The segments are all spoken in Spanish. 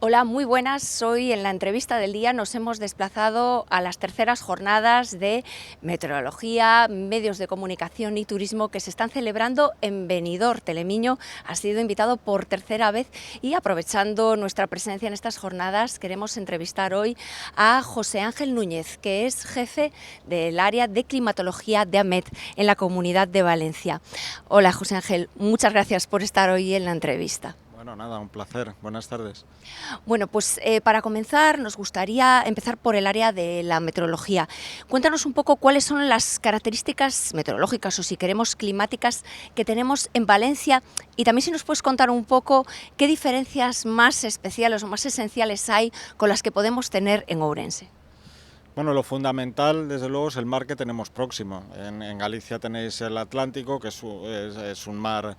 Hola, muy buenas. Hoy en la entrevista del día nos hemos desplazado a las terceras jornadas de meteorología, medios de comunicación y turismo que se están celebrando en Benidorm. Telemiño ha sido invitado por tercera vez y, aprovechando nuestra presencia en estas jornadas, queremos entrevistar hoy a José Ángel Núñez, que es jefe del área de climatología de AMET en la Comunidad de Valencia. Hola, José Ángel, muchas gracias por estar hoy en la entrevista. Bueno, nada, un placer. Buenas tardes. Bueno, pues para comenzar nos gustaría empezar por el área de la meteorología. Cuéntanos un poco cuáles son las características meteorológicas o, si queremos, climáticas que tenemos en Valencia, y también si nos puedes contar un poco qué diferencias más especiales o más esenciales hay con las que podemos tener en Ourense. Bueno, lo fundamental, desde luego, es el mar que tenemos próximo. En Galicia tenéis el Atlántico, que es un mar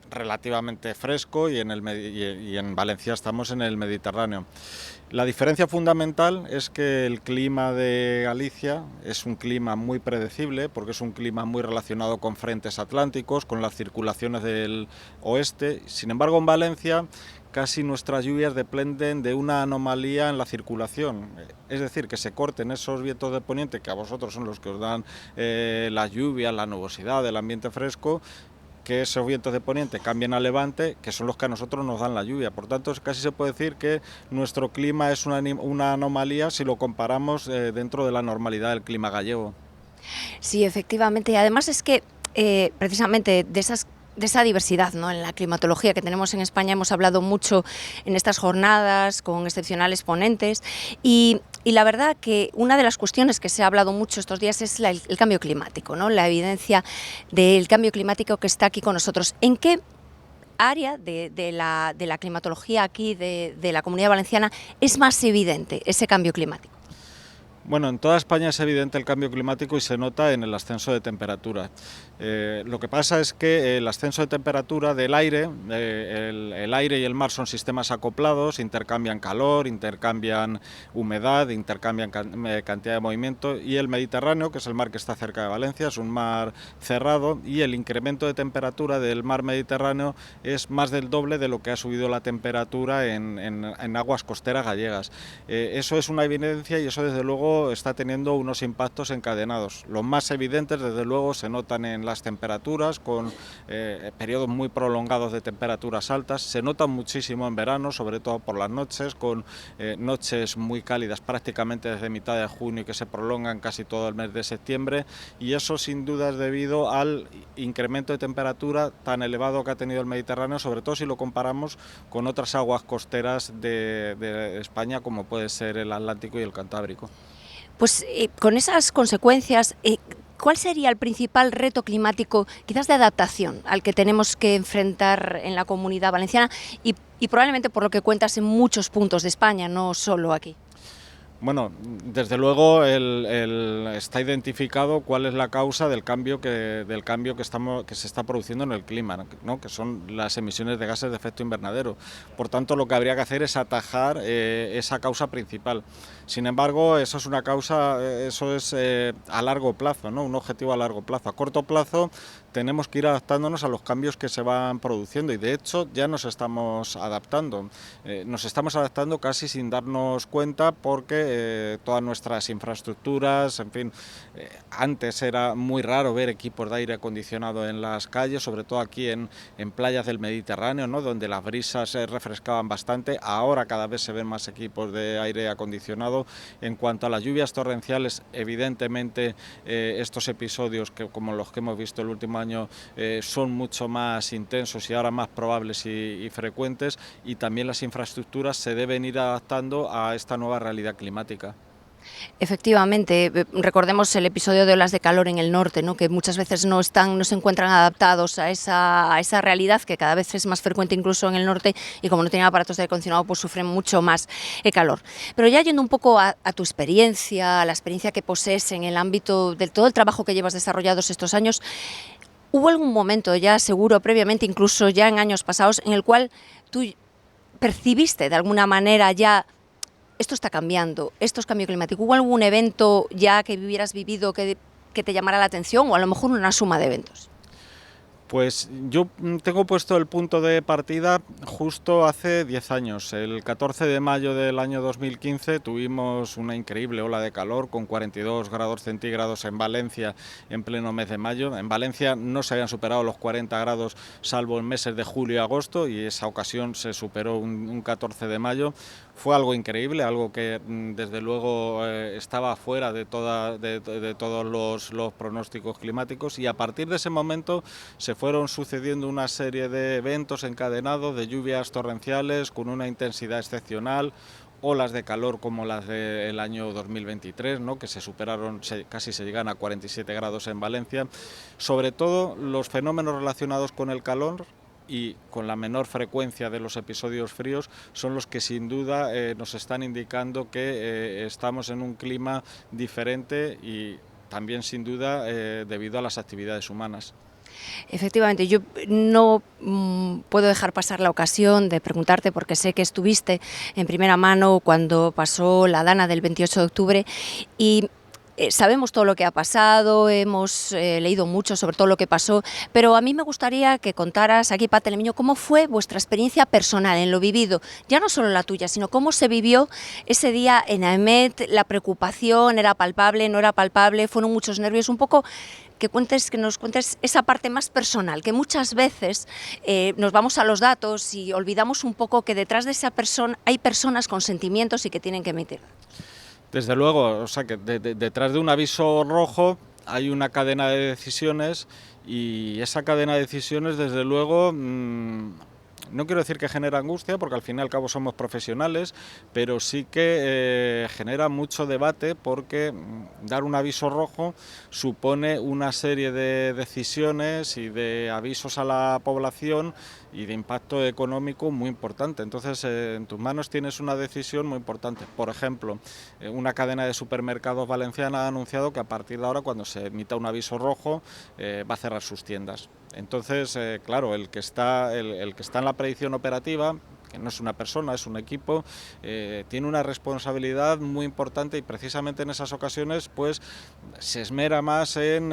relativamente fresco, y en Valencia estamos en el Mediterráneo. La diferencia fundamental es que el clima de Galicia es un clima muy predecible, porque es un clima muy relacionado con frentes atlánticos, con las circulaciones del oeste. Sin embargo, en Valencia casi nuestras lluvias dependen de una anomalía en la circulación, es decir, que se corten esos vientos de poniente, que a vosotros son los que os dan las lluvias, la nubosidad, el ambiente fresco, que esos vientos de poniente cambien a levante, que son los que a nosotros nos dan la lluvia. Por tanto, casi se puede decir que nuestro clima es una anomalía si lo comparamos dentro de la normalidad del clima gallego. Sí, efectivamente, y además es que precisamente de esa diversidad, ¿no?, en la climatología que tenemos en España hemos hablado mucho en estas jornadas con excepcionales ponentes, y la verdad que una de las cuestiones que se ha hablado mucho estos días es el cambio climático, ¿no?, la evidencia del cambio climático que está aquí con nosotros. ¿En qué área de la climatología aquí de la Comunidad Valenciana es más evidente ese cambio climático? Bueno, en toda España es evidente el cambio climático y se nota en el ascenso de temperatura. Lo que pasa es que el ascenso de temperatura del aire, el aire y el mar son sistemas acoplados, intercambian calor, intercambian humedad, intercambian cantidad de movimiento, y el Mediterráneo, que es el mar que está cerca de Valencia, es un mar cerrado, y el incremento de temperatura del mar Mediterráneo es más del doble de lo que ha subido la temperatura en aguas costeras gallegas. Eso es una evidencia, y eso desde luego está teniendo unos impactos encadenados. Los más evidentes, desde luego, se notan en las temperaturas, con periodos muy prolongados de temperaturas altas. Se notan muchísimo en verano, sobre todo por las noches, con noches muy cálidas prácticamente desde mitad de junio y que se prolongan casi todo el mes de septiembre, y eso sin duda es debido al incremento de temperatura tan elevado que ha tenido el Mediterráneo, sobre todo si lo comparamos con otras aguas costeras de España, como puede ser el Atlántico y el Cantábrico. Pues con esas consecuencias, ¿cuál sería el principal reto climático, quizás de adaptación, al que tenemos que enfrentar en la Comunidad Valenciana y probablemente, por lo que cuentas, en muchos puntos de España, no solo aquí? Bueno, desde luego está identificado cuál es la causa del cambio que se está produciendo en el clima, ¿no?, que son las emisiones de gases de efecto invernadero. Por tanto, lo que habría que hacer es atajar esa causa principal. Sin embargo, eso es una causa, eso es a largo plazo, ¿no?, un objetivo a largo plazo. A corto plazo tenemos que ir adaptándonos a los cambios que se van produciendo, y de hecho ya nos estamos adaptando. Nos estamos adaptando casi sin darnos cuenta, porque todas nuestras infraestructuras, en fin, antes era muy raro ver equipos de aire acondicionado en las calles, sobre todo aquí en playas del Mediterráneo, ¿no?, donde las brisas se refrescaban bastante. Ahora cada vez se ven más equipos de aire acondicionado. En cuanto a las lluvias torrenciales, evidentemente estos episodios, como los que hemos visto el último año, son mucho más intensos y ahora más probables y frecuentes, y también las infraestructuras se deben ir adaptando a esta nueva realidad climática. Efectivamente, recordemos el episodio de olas de calor en el norte, ¿no?, que muchas veces no se encuentran adaptados a esa realidad, que cada vez es más frecuente incluso en el norte, y como no tienen aparatos de aire acondicionado, pues sufren mucho más el calor. Pero ya yendo un poco a tu experiencia, a la experiencia que posees en el ámbito de todo el trabajo que llevas desarrollados estos años, ¿hubo algún momento, ya seguro previamente, incluso ya en años pasados, en el cual tú percibiste de alguna manera ya: esto está cambiando, esto es cambio climático? ¿Hubo algún evento ya que hubieras vivido que te llamara la atención, o a lo mejor una suma de eventos? Pues yo tengo puesto el punto de partida justo hace 10 años. El 14 de mayo del año 2015 tuvimos una increíble ola de calor con 42 grados centígrados en Valencia en pleno mes de mayo. En Valencia no se habían superado los 40 grados salvo en meses de julio y agosto, y esa ocasión se superó un 14 de mayo. Fue algo increíble, algo que desde luego estaba fuera de todos los pronósticos climáticos, y a partir de ese momento se fueron sucediendo una serie de eventos encadenados de lluvias torrenciales con una intensidad excepcional, olas de calor como las del año 2023, ¿no? Que se superaron, casi se llegan a 47 grados en Valencia. Sobre todo los fenómenos relacionados con el calor y con la menor frecuencia de los episodios fríos son los que sin duda nos están indicando que estamos en un clima diferente, y también sin duda debido a las actividades humanas. Efectivamente, yo no puedo dejar pasar la ocasión de preguntarte, porque sé que estuviste en primera mano cuando pasó la Dana del 28 de octubre y sabemos todo lo que ha pasado, hemos leído mucho sobre todo lo que pasó, pero a mí me gustaría que contaras aquí, Pat Telemiño, cómo fue vuestra experiencia personal en lo vivido, ya no solo la tuya, sino cómo se vivió ese día en Aemet. La preocupación era palpable, no era palpable, fueron muchos nervios, un poco que nos cuentes esa parte más personal, que muchas veces nos vamos a los datos y olvidamos un poco que detrás de esa persona hay personas con sentimientos y que tienen que emitir. Desde luego, o sea que detrás de un aviso rojo hay una cadena de decisiones, y esa cadena de decisiones desde luego no quiero decir que genera angustia, porque al fin y al cabo somos profesionales, pero sí que genera mucho debate, porque dar un aviso rojo supone una serie de decisiones y de avisos a la población y de impacto económico muy importante. Entonces, en tus manos tienes una decisión muy importante. Por ejemplo, una cadena de supermercados valenciana ha anunciado que a partir de ahora, cuando se emita un aviso rojo, va a cerrar sus tiendas. Entonces, claro, el que está en la predicción operativa, que no es una persona, es un equipo, tiene una responsabilidad muy importante, y precisamente en esas ocasiones pues se esmera más en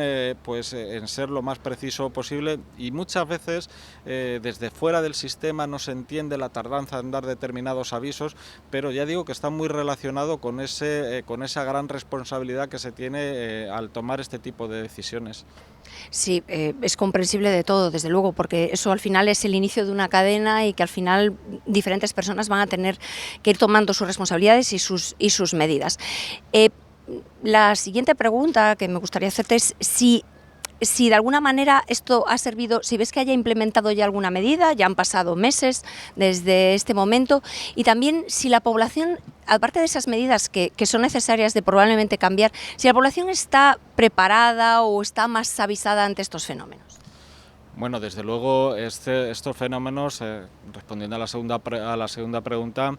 ser lo más preciso posible, y muchas veces desde fuera del sistema no se entiende la tardanza en dar determinados avisos, pero ya digo que está muy relacionado con esa gran responsabilidad que se tiene al tomar este tipo de decisiones. Sí, es comprensible de todo, desde luego, porque eso al final es el inicio de una cadena y que al final diferentes personas van a tener que ir tomando sus responsabilidades y sus medidas. La siguiente pregunta que me gustaría hacerte es si de alguna manera esto ha servido, si ves que haya implementado ya alguna medida, ya han pasado meses desde este momento, y también si la población, aparte de esas medidas que son necesarias de probablemente cambiar, si la población está preparada o está más avisada ante estos fenómenos. Bueno, desde luego estos fenómenos, respondiendo a la segunda pregunta,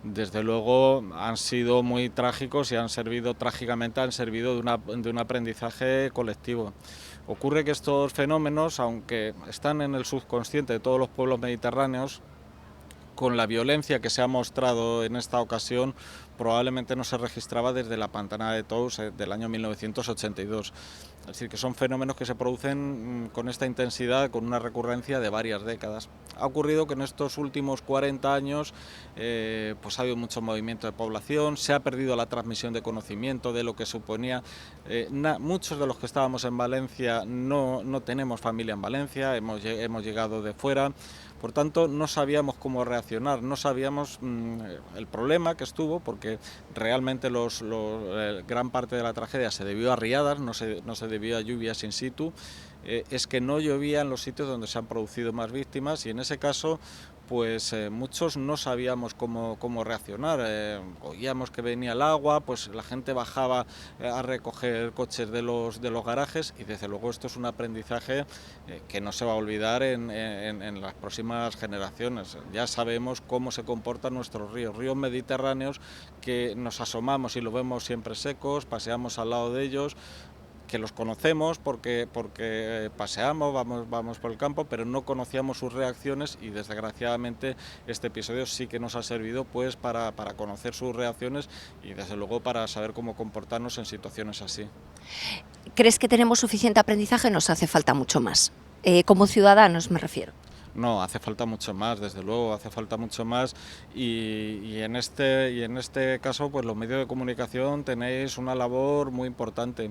desde luego han sido muy trágicos y han servido de un aprendizaje colectivo. Ocurre que estos fenómenos, aunque están en el subconsciente de todos los pueblos mediterráneos, con la violencia que se ha mostrado en esta ocasión, probablemente no se registraba desde la Pantana de Tous del año 1982. Es decir, que son fenómenos que se producen con esta intensidad, con una recurrencia de varias décadas. Ha ocurrido que en estos últimos 40 años pues ha habido mucho movimiento de población, se ha perdido la transmisión de conocimiento de lo que suponía. Muchos de los que estábamos en Valencia no tenemos familia en Valencia, hemos llegado de fuera. Por tanto, no sabíamos cómo reaccionar, no sabíamos el problema que estuvo, porque realmente gran parte de la tragedia se debió a riadas, no se debió a lluvias in situ, es que no llovía en los sitios donde se han producido más víctimas, y en ese caso pues muchos no sabíamos cómo reaccionar. Oíamos que venía el agua, pues la gente bajaba a recoger coches de los garajes, y desde luego esto es un aprendizaje que no se va a olvidar en las próximas generaciones. Ya sabemos cómo se comportan nuestros ríos mediterráneos, que nos asomamos y los vemos siempre secos, paseamos al lado de ellos, que los conocemos porque paseamos, vamos por el campo, pero no conocíamos sus reacciones, y desgraciadamente este episodio sí que nos ha servido pues para conocer sus reacciones y desde luego para saber cómo comportarnos en situaciones así. ¿Crees que tenemos suficiente aprendizaje o nos hace falta mucho más? como ciudadanos me refiero. No, hace falta mucho más, desde luego, hace falta mucho más y en este caso pues los medios de comunicación tenéis una labor muy importante.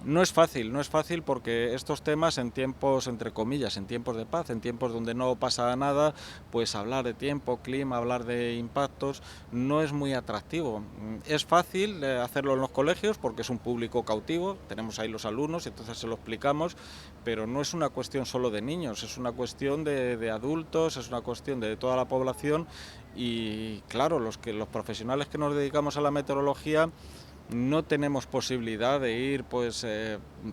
No es fácil porque estos temas en tiempos, entre comillas, en tiempos de paz, en tiempos donde no pasa nada, pues hablar de tiempo, clima, hablar de impactos, no es muy atractivo. Es fácil hacerlo en los colegios porque es un público cautivo, tenemos ahí los alumnos y entonces se lo explicamos, pero no es una cuestión solo de niños, es una cuestión de adultos, es una cuestión de toda la población y claro, los profesionales que nos dedicamos a la meteorología no tenemos posibilidad de ir pues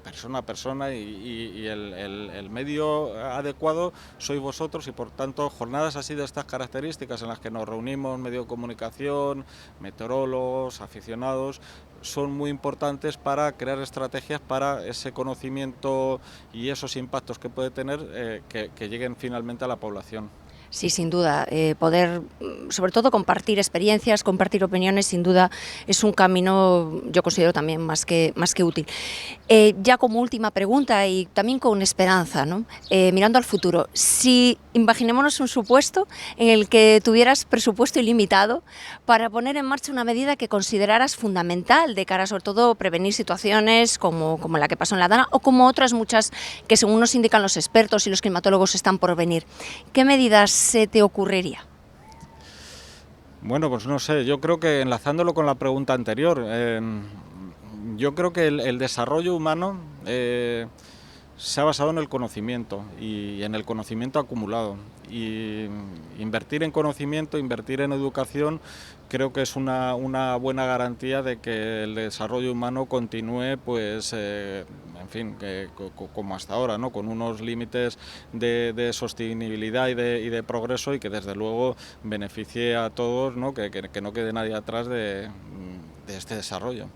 persona a persona y el medio adecuado sois vosotros y por tanto jornadas así de estas características en las que nos reunimos medio de comunicación, meteorólogos, aficionados, son muy importantes para crear estrategias para ese conocimiento y esos impactos que puede tener que lleguen finalmente a la población. Sí, sin duda, poder, sobre todo, compartir experiencias, compartir opiniones, sin duda, es un camino, yo considero también más que útil. Ya como última pregunta y también con esperanza, ¿no? Mirando al futuro, si imaginémonos un supuesto en el que tuvieras presupuesto ilimitado para poner en marcha una medida que consideraras fundamental de cara, sobre todo, a prevenir situaciones como la que pasó en la Dana o como otras muchas que, según nos indican los expertos y los climatólogos, están por venir, ¿qué medidas se te ocurriría? Bueno, pues no sé, yo creo que enlazándolo con la pregunta anterior, yo creo que el desarrollo humano se ha basado en el conocimiento y en el conocimiento acumulado. Y invertir en conocimiento, invertir en educación, creo que es una buena garantía de que el desarrollo humano continúe, pues, en fin, como hasta ahora, ¿no? Con unos límites de sostenibilidad y de progreso y que desde luego beneficie a todos, ¿no? Que no quede nadie atrás de este desarrollo.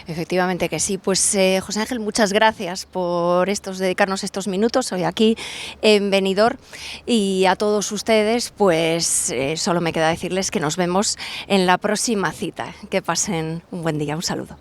Efectivamente que sí. Pues José Ángel, muchas gracias por dedicarnos estos minutos hoy aquí en Benidorm y a todos ustedes pues solo me queda decirles que nos vemos en la próxima cita. Que pasen un buen día, un saludo.